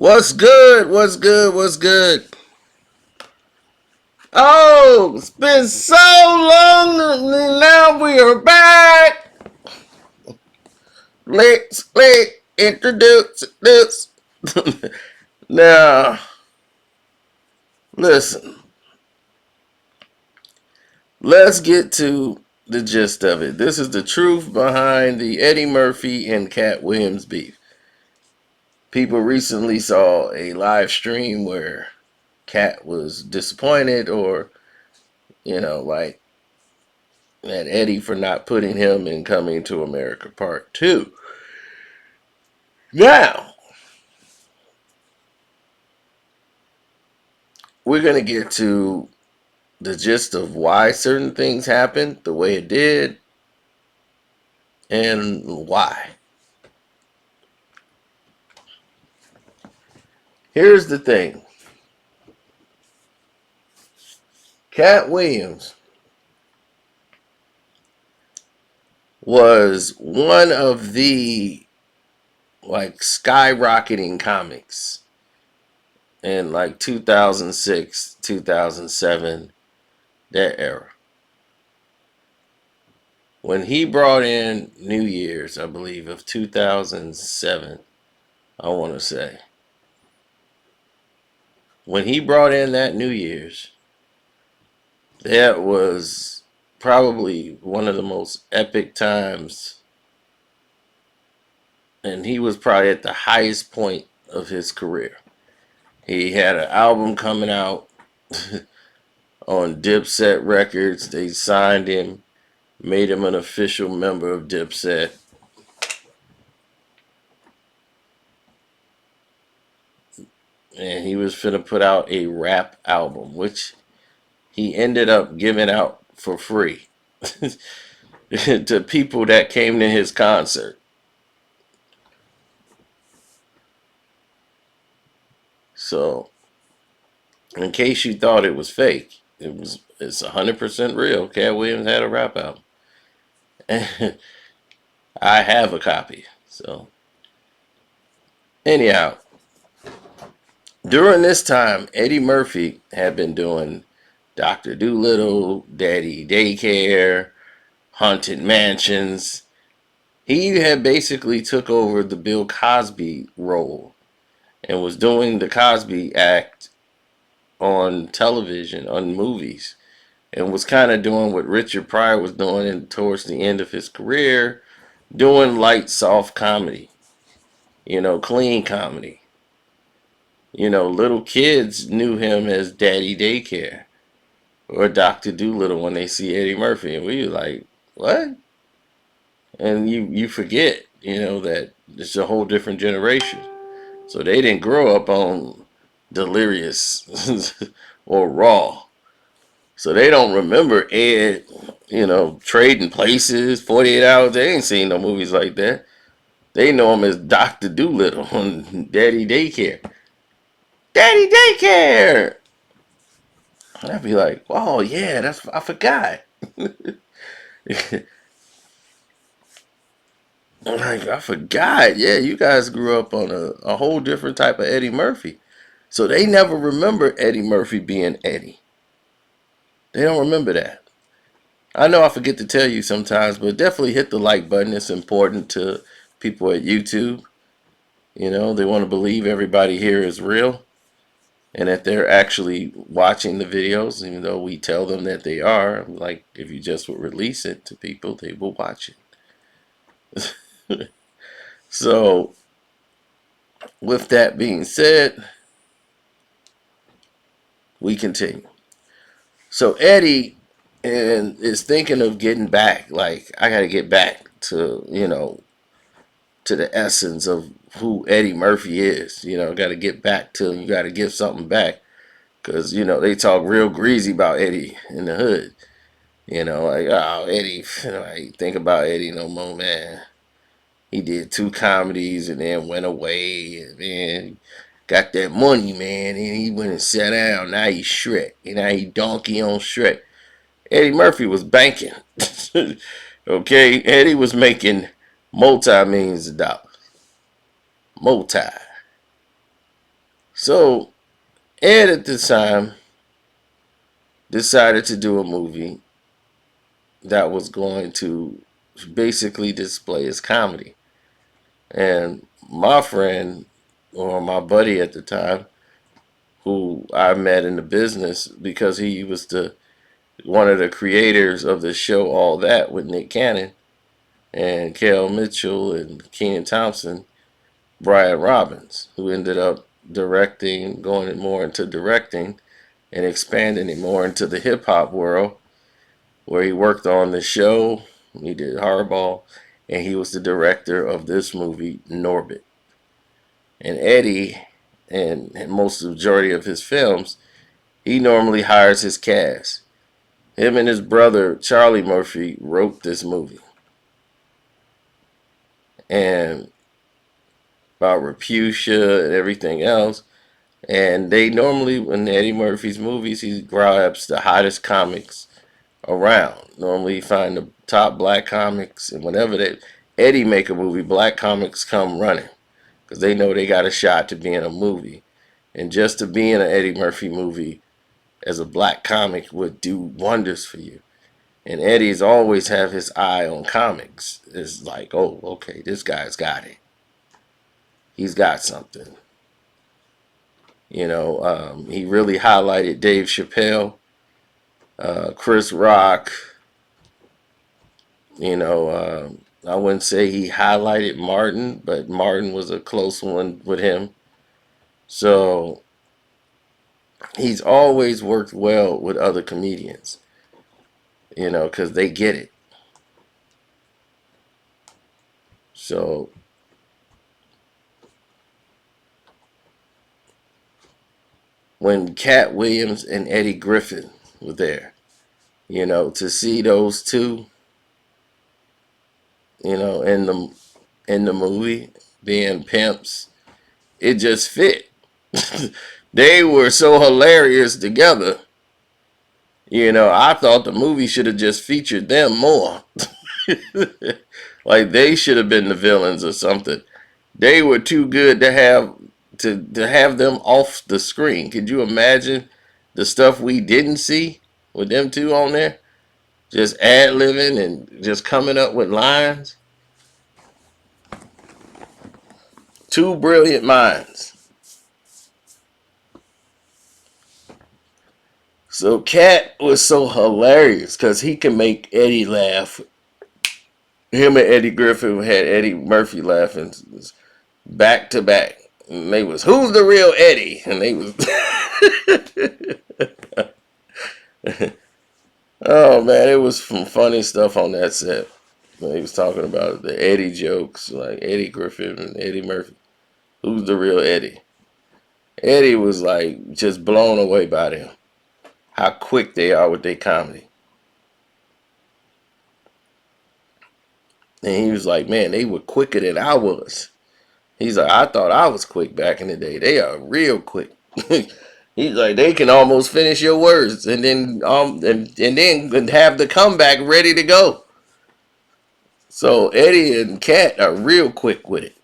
What's good? What's good? What's good? Oh, it's been so long. Now we are back. Let's introduce this. Now, listen. Let's get to the gist of it. This is the truth behind the Eddie Murphy and Katt Williams beef. People recently saw a live stream where Katt was disappointed or, like at Eddie for not putting him in Coming to America Part 2. Now, we're going to get to the gist of why certain things happened the way it did and why. Here's the thing. Katt Williams was one of the skyrocketing comics in 2006, 2007, that era. When he brought in New Year's, I believe, of 2007, I want to say. When he brought in that New Year's, that was probably one of the most epic times. And he was probably at the highest point of his career. He had an album coming out on Dipset Records. They signed him, made him an official member of Dipset. And he was finna put out a rap album, which he ended up giving out for free to people that came to his concert. So, in case you thought it was fake, it's 100% real. Katt Williams had a rap album. I have a copy. So, anyhow, during this time, Eddie Murphy had been doing Dr. Dolittle, Daddy Daycare, Haunted Mansions. He had basically took over the Bill Cosby role and was doing the Cosby act on television, on movies, and was kind of doing what Richard Pryor was doing towards the end of his career, doing light, soft comedy, clean comedy. Little kids knew him as Daddy Daycare or Dr. Dolittle when they see Eddie Murphy, and we were like, what? And you forget, that it's a whole different generation. So they didn't grow up on Delirious or Raw. So they don't remember Ed, Trading Places, 48 Hours. They ain't seen no movies like that. They know him as Dr. Dolittle on Daddy Daycare. Daddy Daycare! And I'd be like, oh yeah, I forgot. I forgot. Yeah, you guys grew up on a whole different type of Eddie Murphy. So they never remember Eddie Murphy being Eddie. They don't remember that. I know I forget to tell you sometimes, but definitely hit the like button. It's important to people at YouTube. They want to believe everybody here is real and that they're actually watching the videos, even though we tell them that they are. Like, if you just would release it to people, they will watch it. So, with that being said, we continue. So Eddie is thinking of getting back. Like, I got to get back to, to the essence of who Eddie Murphy is. Got to get back to him. You got to give something back. Because, they talk real greasy about Eddie in the hood. Like, oh, Eddie, I ain't think about Eddie no more, man. He did 2 comedies and then went away. And then got that money, man. And he went and sat down. Now he's Shrek. And now he donkey on Shrek. Eddie Murphy was banking. Okay? Eddie was making multi-millions of dollars. Multi. So Ed at the time decided to do a movie that was going to basically display his comedy. And my friend, or my buddy at the time, who I met in the business because he was the one of the creators of the show All That with Nick Cannon and Kel Mitchell and Keenan Thompson, Brian Robbins, who ended up directing, going more into directing and expanding it more into the hip hop world, where he worked on the show. He did Hardball, and he was the director of this movie, Norbit. And Eddie, and most of the majority of his films, he normally hires his cast. Him and his brother, Charlie Murphy, wrote this movie. And about Raputia and everything else. And they normally, in Eddie Murphy's movies, he grabs the hottest comics around. Normally, you find the top black comics, and whenever Eddie make a movie, black comics come running because they know they got a shot to be in a movie. And just to be in an Eddie Murphy movie as a black comic would do wonders for you. And Eddie's always have his eye on comics. It's like, oh, okay, this guy's got it. He's got something. He really highlighted Dave Chappelle, Chris Rock. I wouldn't say he highlighted Martin, but Martin was a close one with him. So he's always worked well with other comedians, because they get it. So when Katt Williams and Eddie Griffin were there, to see those two, in the movie being pimps, it just fit. They were so hilarious together. I thought the movie should have just featured them more. Like they should have been the villains or something. They were too good to have them off the screen. Could you imagine the stuff we didn't see with them two on there? Just ad libbing and just coming up with lines. Two brilliant minds. So Katt was so hilarious because he can make Eddie laugh. Him and Eddie Griffin had Eddie Murphy laughing back to back. And they was, who's the real Eddie? And they was oh man, it was some funny stuff on that set. When he was talking about the Eddie jokes, like Eddie Griffin and Eddie Murphy. Who's the real Eddie? Eddie was like just blown away by them. How quick they are with their comedy. And he was like, man, they were quicker than I was. He's like, I thought I was quick back in the day. They are real quick. He's like, they can almost finish your words and then have the comeback ready to go. So Eddie and Katt are real quick with it.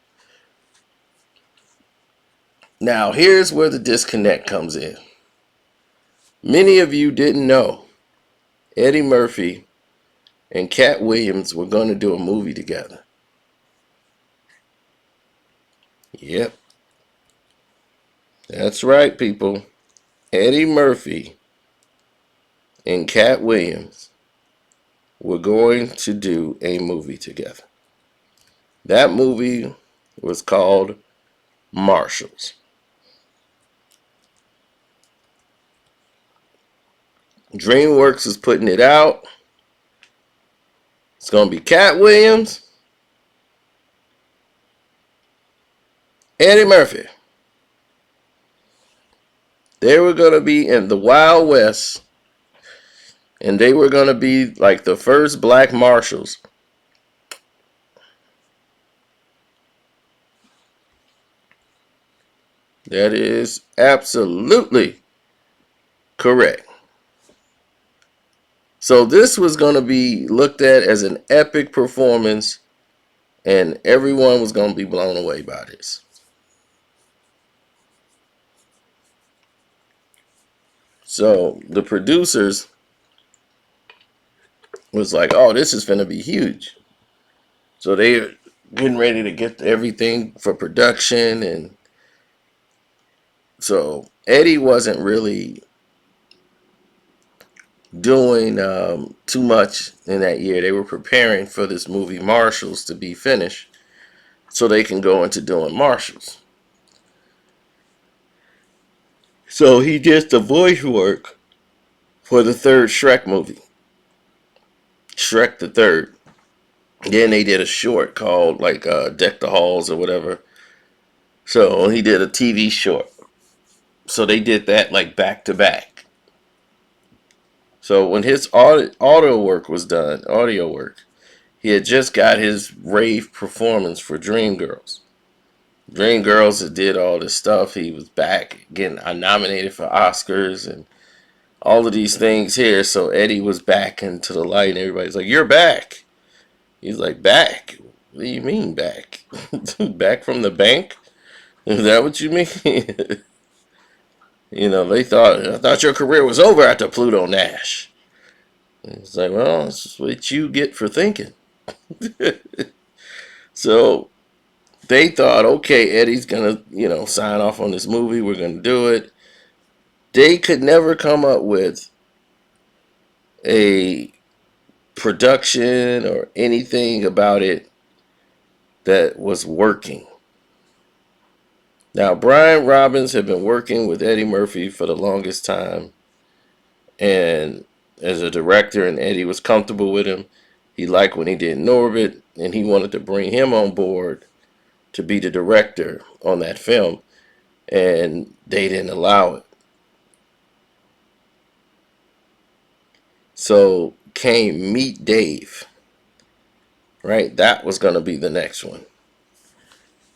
Now here's where the disconnect comes in. Many of you didn't know Eddie Murphy and Katt Williams were going to do a movie together. Yep. That's right, people. Eddie Murphy and Katt Williams were going to do a movie together. That movie was called Marshals. DreamWorks is putting it out. It's going to be Katt Williams, Eddie Murphy. They were going to be in the Wild West, and they were going to be like the first black marshals. That is absolutely correct. So this was going to be looked at as an epic performance, and everyone was going to be blown away by this. So the producers was like, "Oh, this is gonna be huge." So they getting ready to get everything for production, and so Eddie wasn't really doing too much in that year. They were preparing for this movie Marshals to be finished, so they can go into doing Marshals. So he did the voice work for the third Shrek movie, Shrek the Third. Then they did a short called like Deck the Halls or whatever. So he did a TV short. So they did that like back to back. So when his audio work, he had just got his rave performance for Dreamgirls. Dreamgirls did all this stuff. He was back getting nominated for Oscars and all of these things here. So Eddie was back into the light, and everybody's like, "You're back." He's like, "Back? What do you mean back? Back from the bank? Is that what you mean?" I thought your career was over after Pluto Nash. It's like, well, that's what you get for thinking. So they thought, okay, Eddie's gonna, sign off on this movie. We're gonna do it. They could never come up with a production or anything about it that was working. Now, Brian Robbins had been working with Eddie Murphy for the longest time, and as a director, and Eddie was comfortable with him. He liked when he did Norbit, and he wanted to bring him on board to be the director on that film, and they didn't allow it. So came Meet Dave, right? That was going to be the next one.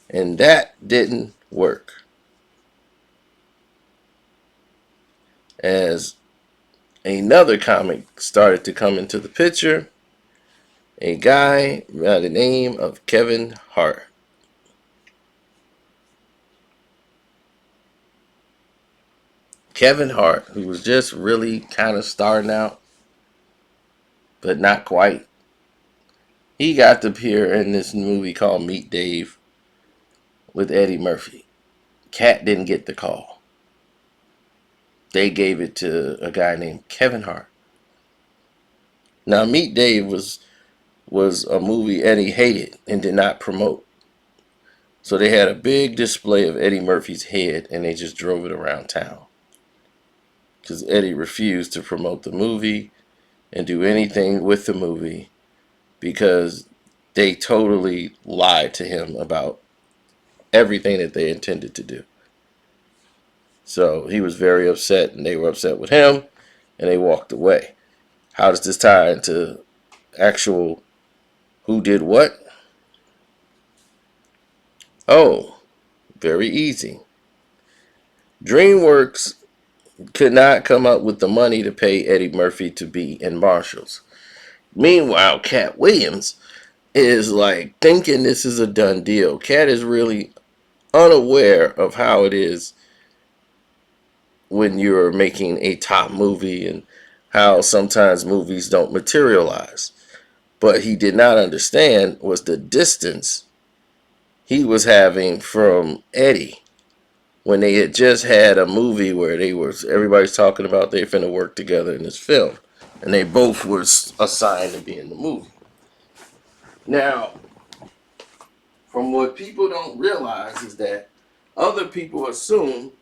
And that didn't work. As another comic started to come into the picture, a guy by the name of Kevin Hart. Kevin Hart, who was just really kind of starting out, but not quite. He got to appear in this movie called Meet Dave with Eddie Murphy. Katt didn't get the call. They gave it to a guy named Kevin Hart. Now, Meet Dave was a movie Eddie hated and did not promote. So they had a big display of Eddie Murphy's head, and they just drove it around town. Because Eddie refused to promote the movie and do anything with the movie because they totally lied to him about everything that they intended to do. So he was very upset, and they were upset with him, and they walked away. How does this tie into actual who did what? Oh, very easy. DreamWorks could not come up with the money to pay Eddie Murphy to be in Marshalls. Meanwhile, Katt Williams is like thinking this is a done deal. Katt is really unaware of how it is when you're making a top movie and how sometimes movies don't materialize. But he did not understand was the distance he was having from Eddie when they had just had a movie where everybody's talking about they finna work together in this film, and they both were assigned to be in the movie. Now, from what people don't realize is that other people assume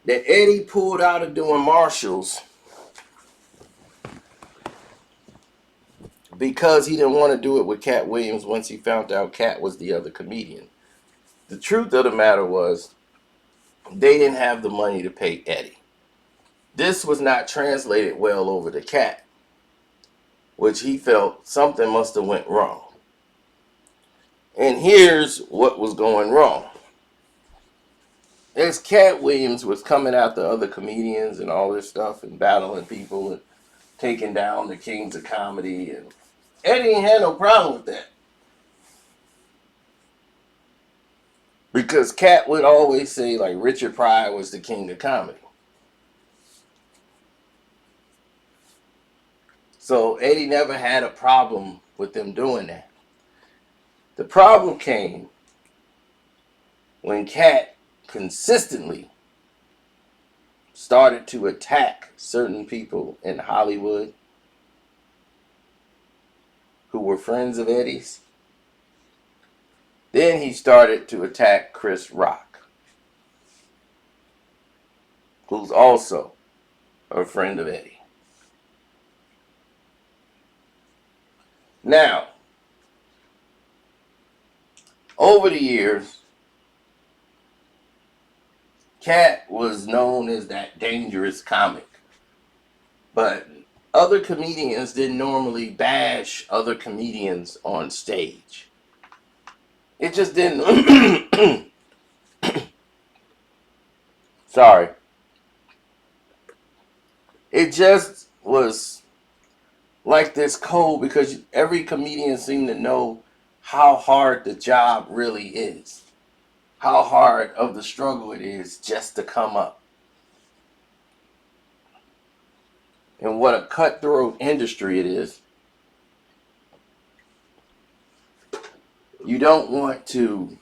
that Eddie pulled out of doing Marshalls because he didn't want to do it with Katt Williams once he found out Katt was the other comedian. The truth of the matter was they didn't have the money to pay Eddie. This was not translated well over to Katt, which he felt something must have went wrong. And here's what was going wrong. As Katt Williams was coming after other comedians and all this stuff and battling people and taking down the kings of comedy, and Eddie ain't had no problem with that. Because Katt would always say like Richard Pryor was the king of comedy. So Eddie never had a problem with them doing that. The problem came when Katt consistently started to attack certain people in Hollywood who were friends of Eddie's. Then he started to attack Chris Rock, who's also a friend of Eddie. Now, over the years, Katt was known as that dangerous comic. But other comedians didn't normally bash other comedians on stage. It just didn't. Sorry. It just was like this code because every comedian seemed to know how hard the job really is. How hard of the struggle it is just to come up. And what a cutthroat industry it is. You don't want to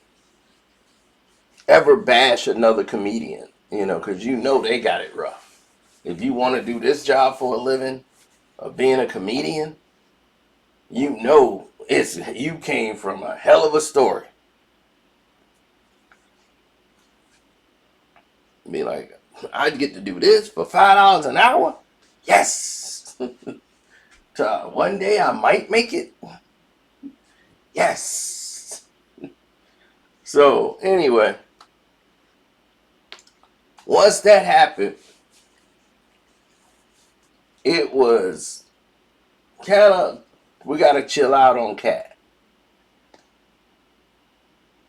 ever bash another comedian, because you know they got it rough. If you want to do this job for a living, of being a comedian, you know you came from a hell of a story. Be like, I'd get to do this for $5 an hour? Yes. One day I might make it? Yes. So, anyway, once that happened, it was kind of, we got to chill out on Katt.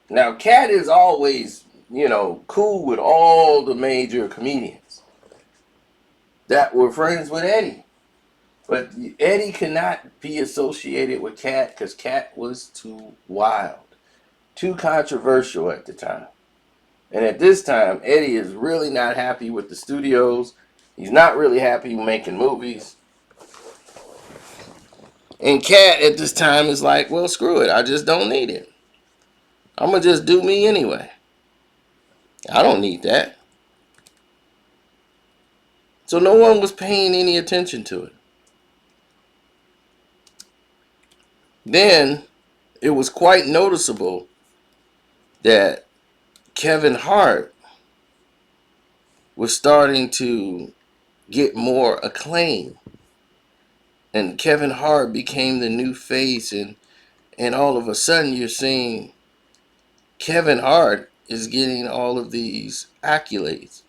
Now, Katt is always, cool with all the major comedians that were friends with Eddie. But Eddie cannot be associated with Katt because Katt was too wild, too controversial at the time. And at this time, Eddie is really not happy with the studios. He's not really happy making movies. And Katt at this time is like, well, screw it. I just don't need it. I'm going to just do me anyway. I don't need that. So no one was paying any attention to it. Then it was quite noticeable that Kevin Hart was starting to get more acclaim. And Kevin Hart became the new face, and all of a sudden you're seeing Kevin Hart is getting all of these accolades.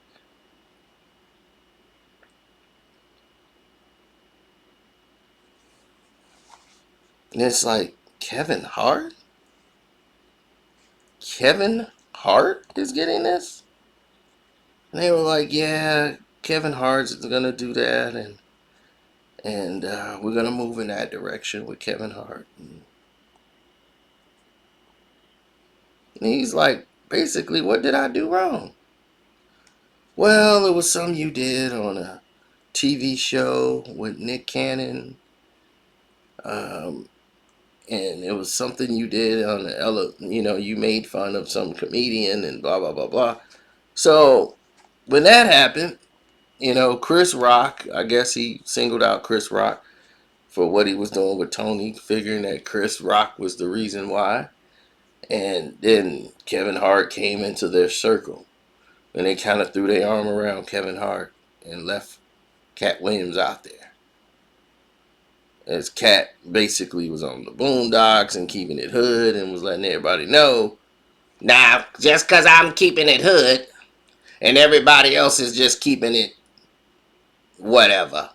And it's like, Kevin Hart? Kevin Hart is getting this? And they were like, yeah, Kevin Hart's going to do that, and we're going to move in that direction with Kevin Hart. And he's like, basically, what did I do wrong? Well, it was something you did on a TV show with Nick Cannon. And it was something you did on you made fun of some comedian and blah, blah, blah, blah. So when that happened, Chris Rock, I guess he singled out Chris Rock for what he was doing with Tony, figuring that Chris Rock was the reason why. And then Kevin Hart came into their circle. And they kind of threw their arm around Kevin Hart and left Katt Williams out there. As Katt basically was on the Boondocks and keeping it hood and was letting everybody know, nah, just because I'm keeping it hood and everybody else is just keeping it whatever.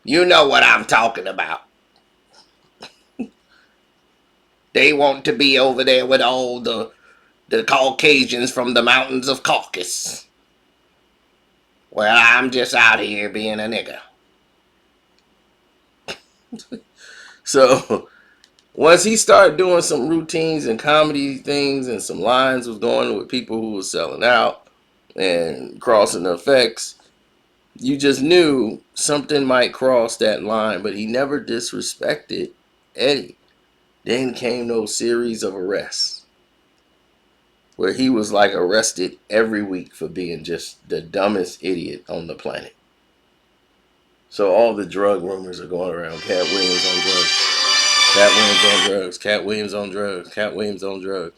You know what I'm talking about. They want to be over there with all the Caucasians from the mountains of Caucasus. Well, I'm just out here being a nigga. So once he started doing some routines and comedy things and some lines was going with people who was selling out and crossing the effects, You just knew something might cross that line, but he never disrespected Eddie. Then came those series of arrests where he was like arrested every week for being just the dumbest idiot on the planet. So all the drug rumors are going around. Katt Williams on drugs. Katt Williams on drugs. Katt Williams on drugs. Katt Williams on drugs.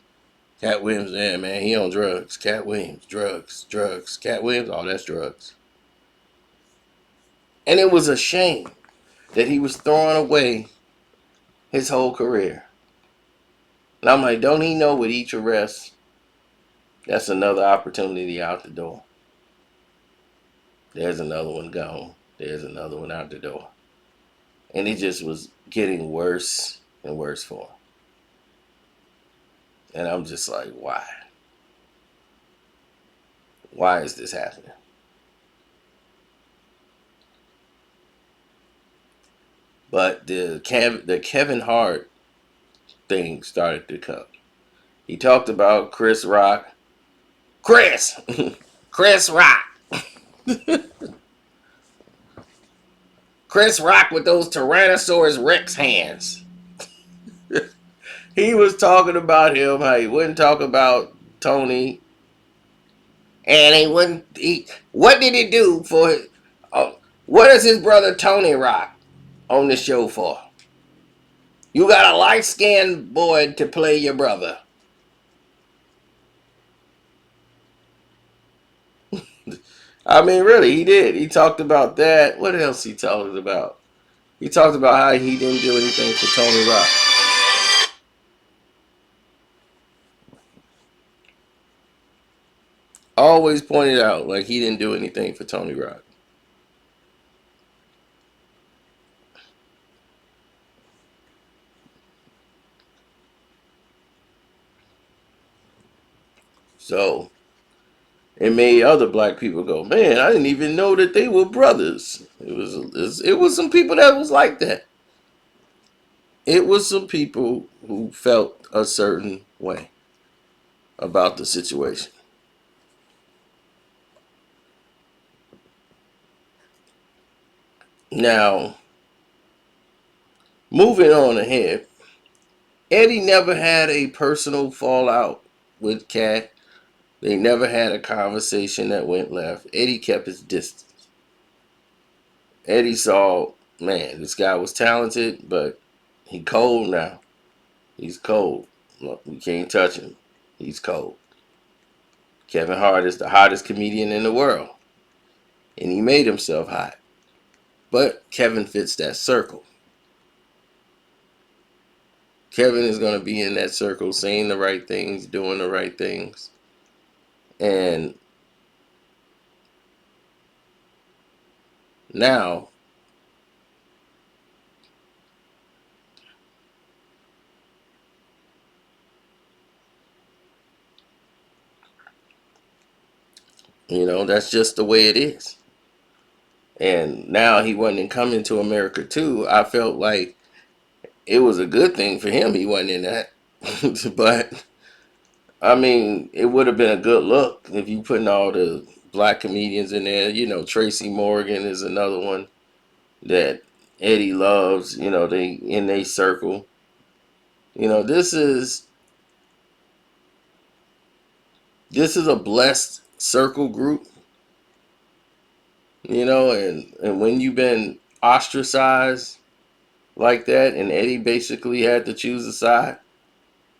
Katt Williams, yeah, man, he on drugs. Katt Williams, drugs, drugs. Katt Williams, oh, that's drugs. And it was a shame that he was throwing away his whole career. And I'm like, don't he know with each arrest, that's another opportunity out the door. There's another one gone. There's another one out the door. And it just was getting worse and worse for him. And I'm just like, why? Why is this happening? But the Kevin Hart thing started to come. He talked about Chris Rock. Chris! Chris Rock! Chris Rock with those Tyrannosaurus Rex hands. He was talking about him, how he wouldn't talk about Tony. And he wouldn't. What did he do for. What is his brother Tony Rock on the show for? You got a light skinned boy to play your brother. I mean, really, he did. He talked about that. What else he talked about? He talked about how he didn't do anything for Tony Rock. Always pointed out like he didn't do anything for Tony Rock. So it made other black people go, man, I didn't even know that they were brothers. It was some people that was like that. It was some people who felt a certain way about the situation. Now, moving on ahead, Eddie never had a personal fallout with Katt. They never had a conversation that went left. Eddie kept his distance. Eddie saw, man, this guy was talented, but he cold now. He's cold. Look, we can't touch him. He's cold. Kevin Hart is the hottest comedian in the world, and he made himself hot. But Kevin fits that circle. Kevin is going to be in that circle, saying the right things, doing the right things. And now, that's just the way it is. And now he wasn't coming to America too. I felt like it was a good thing for him he wasn't in that. But I mean, it would have been a good look if you putting all the black comedians in there. Tracy Morgan is another one that Eddie loves. They in a circle. This is a blessed circle group. And when you've been ostracized like that, and Eddie basically had to choose a side,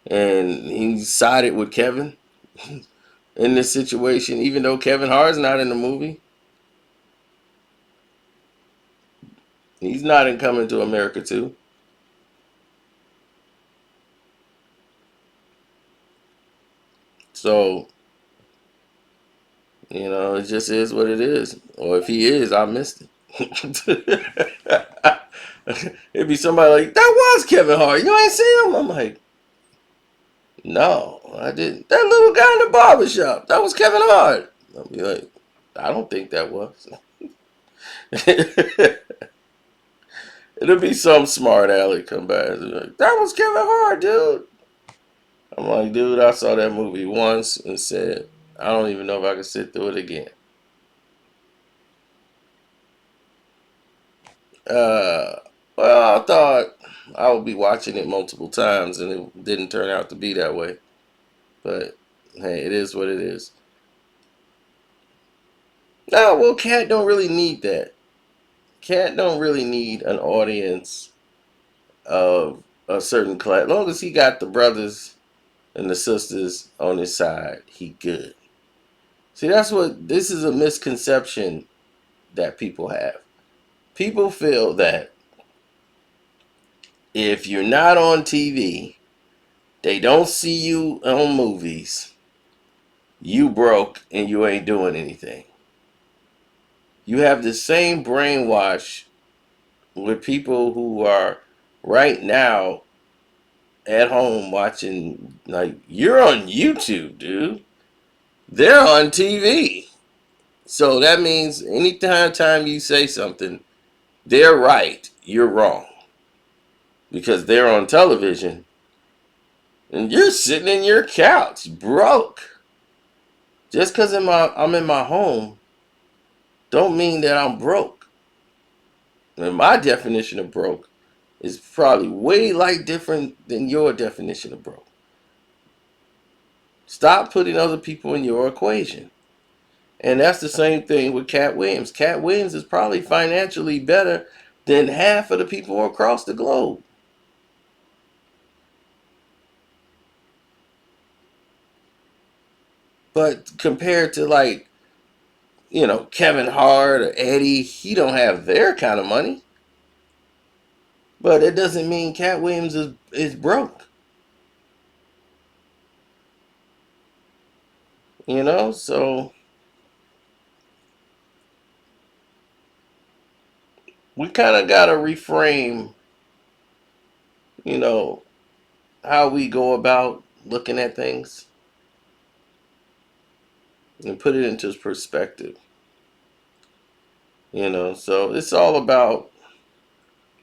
and he sided with Kevin in this situation, even though Kevin Hart's not in the movie. He's not in Coming to America too. So, it just is what it is. Or if he is, I missed it. It'd be somebody like, that was Kevin Hart. You ain't see him? I'm like, no, I didn't. That little guy in the barbershop, that was Kevin Hart. I'll be like, I don't think that was. It'll be some smart aleck come by and be like, that was Kevin Hart, dude. I'm like, dude, I saw that movie once and said, I don't even know if I can sit through it again. Uh, well, I thought I would be watching it multiple times, and it didn't turn out to be that way. But hey, it is what it is. No, well, Cat don't really need that. Cat don't really need an audience of a certain class. As long as he got the brothers and the sisters on his side, he good. See, that's what this is a misconception that people have. People feel that if you're not on TV, they don't see you on movies, you broke and you ain't doing anything. You have the same brainwash with people who are right now at home watching, like, you're on YouTube, dude. They're on TV. So that means anytime you say something, they're right, you're wrong. Because they're on television and you're sitting in your couch broke. Just because I'm in my home don't mean that I'm broke. And my definition of broke is probably way like different than your definition of broke. Stop putting other people in your equation. And that's the same thing with Katt Williams. Katt Williams is probably financially better than half of the people across the globe. But compared to, like, Kevin Hart or Eddie, he don't have their kind of money. But it doesn't mean Katt Williams is broke. So we kind of got to reframe, you know, how we go about looking at things and put it into perspective. So it's all about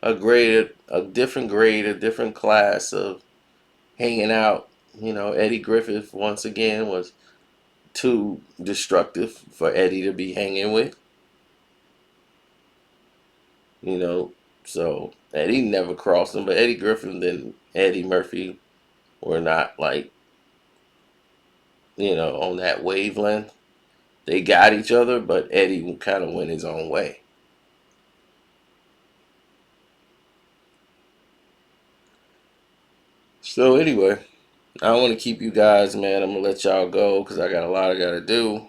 a different class of hanging out. Eddie Griffith once again was too destructive for Eddie to be hanging with. You know, so Eddie never crossed him, but Eddie Griffith and Eddie Murphy were not, like, on that wavelength. They got each other, but Eddie kind of went his own way. So anyway, I don't want to keep you guys, man. I'm gonna let y'all go because I got a lot I gotta do,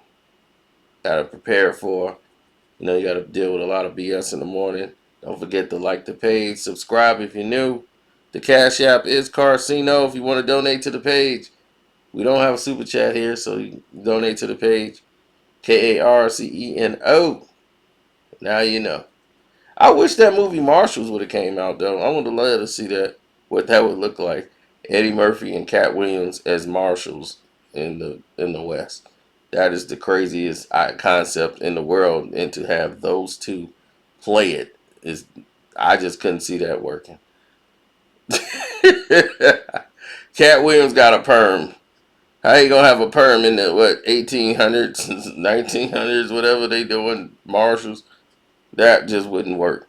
gotta prepare for. You gotta deal with a lot of BS in the morning. Don't forget to like the page, subscribe if you're new. The Cash App is Carcino if you want to donate to the page. We don't have a super chat here, so you can donate to the page. Karceno. Now you know. I wish that movie Marshals would have came out though. I would have loved to see that, what that would look like. Eddie Murphy and Katt Williams as marshals in the West. That is the craziest concept in the world, and to have those two play it is, I just couldn't see that working. Katt Williams got a perm. How you gonna have a perm in the 1800s, 1900s, whatever they doing marshals? That just wouldn't work.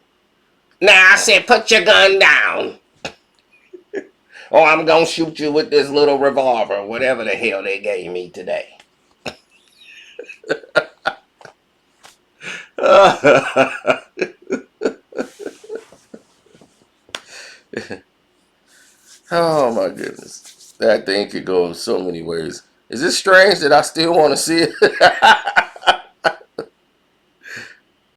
Nah, I said put your gun down. Or I'm gonna shoot you with this little revolver, whatever the hell they gave me today. Oh my goodness. That thing could go so many ways. Is it strange that I still want to see it?